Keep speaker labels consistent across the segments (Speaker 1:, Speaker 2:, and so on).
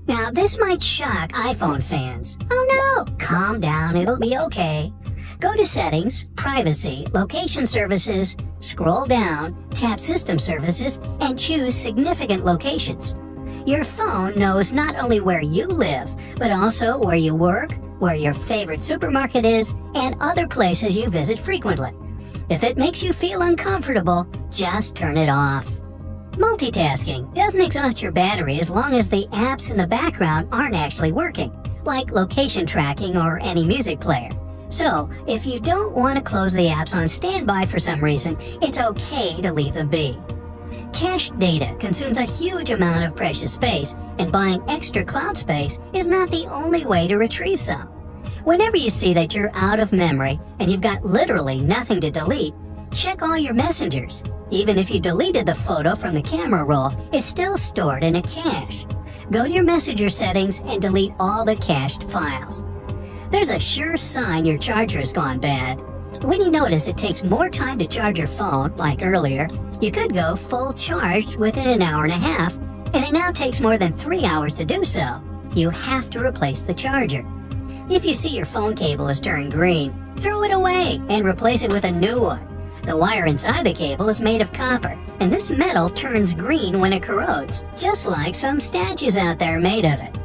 Speaker 1: Now, this might shock iPhone fans. Oh no! Calm down, it'll be okay. Go to Settings, Privacy, Location Services, scroll down, tap System Services, and choose Significant Locations. Your phone knows not only where you live, but also where you work, where your favorite supermarket is, and other places you visit frequently. If it makes you feel uncomfortable, just turn it off. Multitasking doesn't exhaust your battery as long as the apps in the background aren't actually working, like location tracking or any music player. So, if you don't want to close the apps on standby for some reason, it's okay to leave them be. Cached data consumes a huge amount of precious space, and buying extra cloud space is not the only way to retrieve some. Whenever you see that you're out of memory and you've got literally nothing to delete, check all your messengers. Even if you deleted the photo from the camera roll, it's still stored in a cache. Go to your messenger settings and delete all the cached files. There's a sure sign your charger has gone bad. When you notice it takes more time to charge your phone, like earlier, you could go full charged within an hour and a half, and it now takes more than 3 hours to do so. You have to replace the charger. If you see your phone cable has turned green, throw it away and replace it with a new one. The wire inside the cable is made of copper, and this metal turns green when it corrodes, just like some statues out there made of it.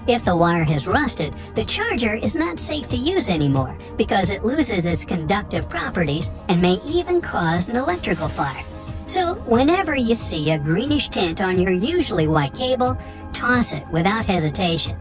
Speaker 1: If the wire has rusted, the charger is not safe to use anymore because it loses its conductive properties and may even cause an electrical fire. So whenever you see a greenish tint on your usually white cable, toss it without hesitation.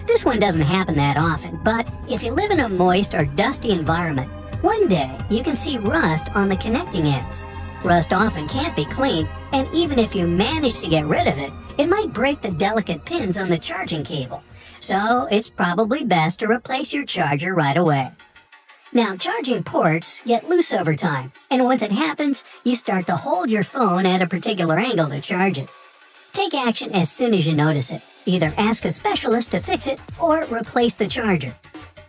Speaker 1: This one doesn't happen that often, but if you live in a moist or dusty environment, one day you can see rust on the connecting ends. Rust often can't be cleaned, and even if you manage to get rid of it, it might break the delicate pins on the charging cable. So it's probably best to replace your charger right away. Now, charging ports get loose over time, and once it happens, you start to hold your phone at a particular angle to charge it. Take action as soon as you notice it. Either ask a specialist to fix it or replace the charger.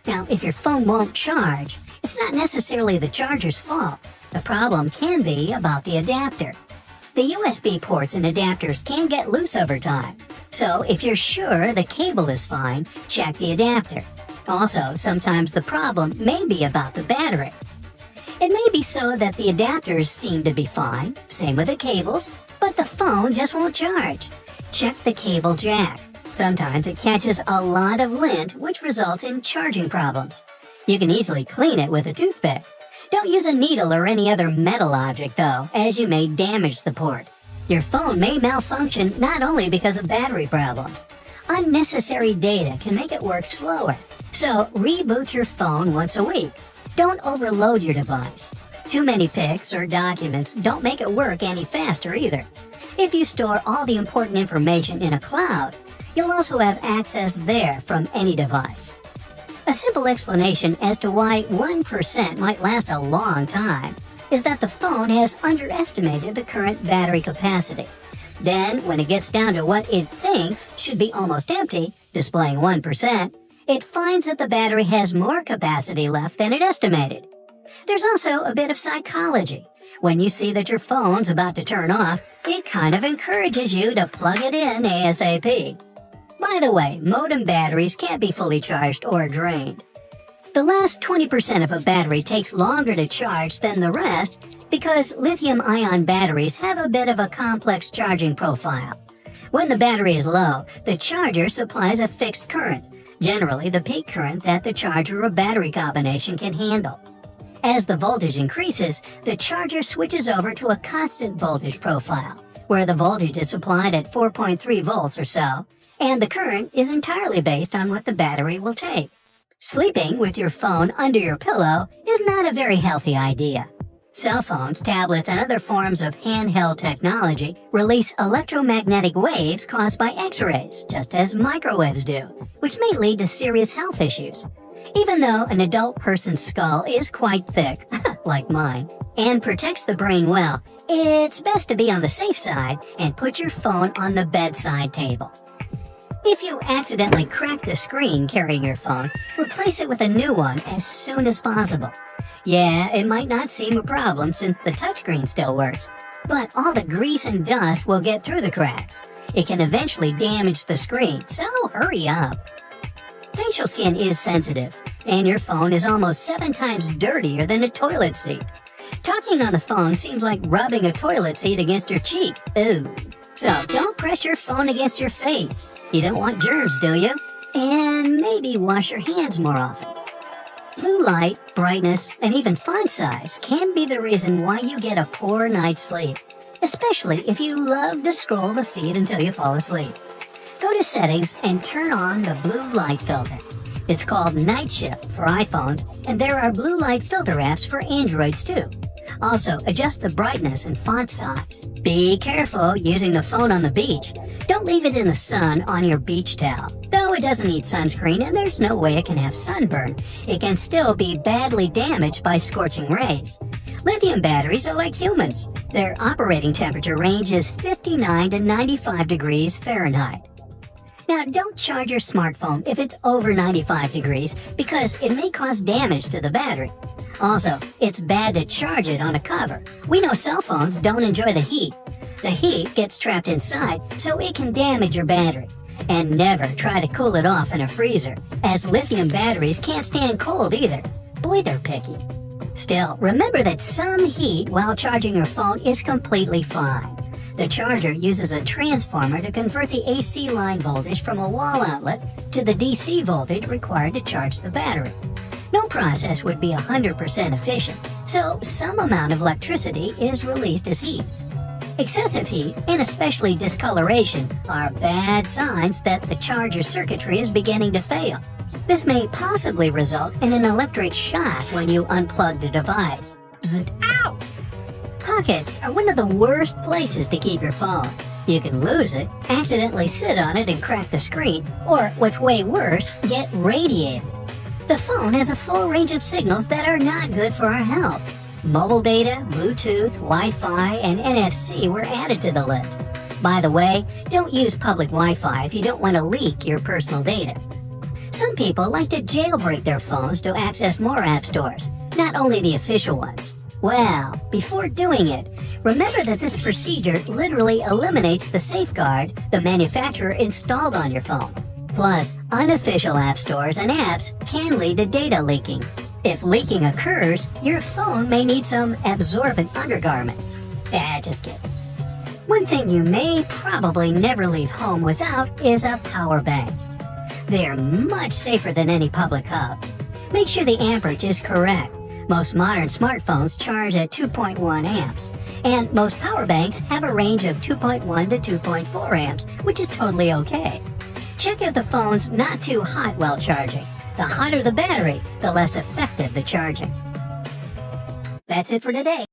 Speaker 1: Now, if your phone won't charge, it's not necessarily the charger's fault. The problem can be about the adapter. The USB ports and adapters can get loose over time. So if you're sure the cable is fine, check the adapter. Also, sometimes the problem may be about the battery. It may be so that the adapters seem to be fine, same with the cables, but the phone just won't charge. Check the cable jack. Sometimes it catches a lot of lint, which results in charging problems. You can easily clean it with a toothpick. Don't use a needle or any other metal object, though, as you may damage the port. Your phone may malfunction not only because of battery problems. Unnecessary data can make it work slower. So, reboot your phone once a week. Don't overload your device. Too many pics or documents don't make it work any faster either. If you store all the important information in a cloud, you'll also have access there from any device. A simple explanation as to why 1% might last a long time is that the phone has underestimated the current battery capacity. Then, when it gets down to what it thinks should be almost empty, displaying 1%, it finds that the battery has more capacity left than it estimated. There's also a bit of psychology. When you see that your phone's about to turn off, it kind of encourages you to plug it in ASAP. By the way, modem batteries can't be fully charged or drained. The last 20% of a battery takes longer to charge than the rest because lithium-ion batteries have a bit of a complex charging profile. When the battery is low, the charger supplies a fixed current, generally the peak current that the charger or battery combination can handle. As the voltage increases, the charger switches over to a constant voltage profile, where the voltage is supplied at 4.3 volts or so, and the current is entirely based on what the battery will take. Sleeping with your phone under your pillow is not a very healthy idea. Cell phones, tablets, and other forms of handheld technology release electromagnetic waves caused by X-rays, just as microwaves do, which may lead to serious health issues. Even though an adult person's skull is quite thick, like mine, and protects the brain well, it's best to be on the safe side and put your phone on the bedside table. If you accidentally crack the screen carrying your phone, replace it with a new one as soon as possible. Yeah, it might not seem a problem since the touchscreen still works, but all the grease and dust will get through the cracks. It can eventually damage the screen, so hurry up. Facial skin is sensitive, and your phone is almost 7 times dirtier than a toilet seat. Talking on the phone seems like rubbing a toilet seat against your cheek. Ooh. So don't press your phone against your face. You don't want germs, do you? And maybe wash your hands more often. Blue light, brightness, and even font size can be the reason why you get a poor night's sleep, especially if you love to scroll the feed until you fall asleep. Go to Settings and turn on the blue light filter. It's called Night Shift for iPhones, and there are blue light filter apps for Androids too. Also, adjust the brightness and font size. Be careful using the phone on the beach. Don't leave it in the sun on your beach towel. Though it doesn't need sunscreen and there's no way it can have sunburn, it can still be badly damaged by scorching rays. Lithium batteries are like humans. Their operating temperature range is 59 to 95 degrees Fahrenheit. Now, don't charge your smartphone if it's over 95 degrees because it may cause damage to the battery. Also, it's bad to charge it on a cover. We know cell phones don't enjoy the heat. The heat gets trapped inside, so it can damage your battery. And never try to cool it off in a freezer, as lithium batteries can't stand cold either. Boy, they're picky. Still, remember that some heat while charging your phone is completely fine. The charger uses a transformer to convert the AC line voltage from a wall outlet to the DC voltage required to charge the battery. No process would be 100% efficient, so some amount of electricity is released as heat. Excessive heat, and especially discoloration, are bad signs that the charger circuitry is beginning to fail. This may possibly result in an electric shock when you unplug the device. Bzzt, ow! Pockets are one of the worst places to keep your phone. You can lose it, accidentally sit on it and crack the screen, or what's way worse, get radiated. The phone has a full range of signals that are not good for our health. Mobile data, Bluetooth, Wi-Fi, and NFC were added to the list. By the way, don't use public Wi-Fi if you don't want to leak your personal data. Some people like to jailbreak their phones to access more app stores, not only the official ones. Well, before doing it, remember that this procedure literally eliminates the safeguard the manufacturer installed on your phone. Plus, unofficial app stores and apps can lead to data leaking. If leaking occurs, your phone may need some absorbent undergarments. Just kidding. One thing you may probably never leave home without is a power bank. They are much safer than any public hub. Make sure the amperage is correct. Most modern smartphones charge at 2.1 amps, and most power banks have a range of 2.1 to 2.4 amps, which is totally okay. Check if the phone's not too hot while charging. The hotter the battery, the less effective the charging. That's it for today.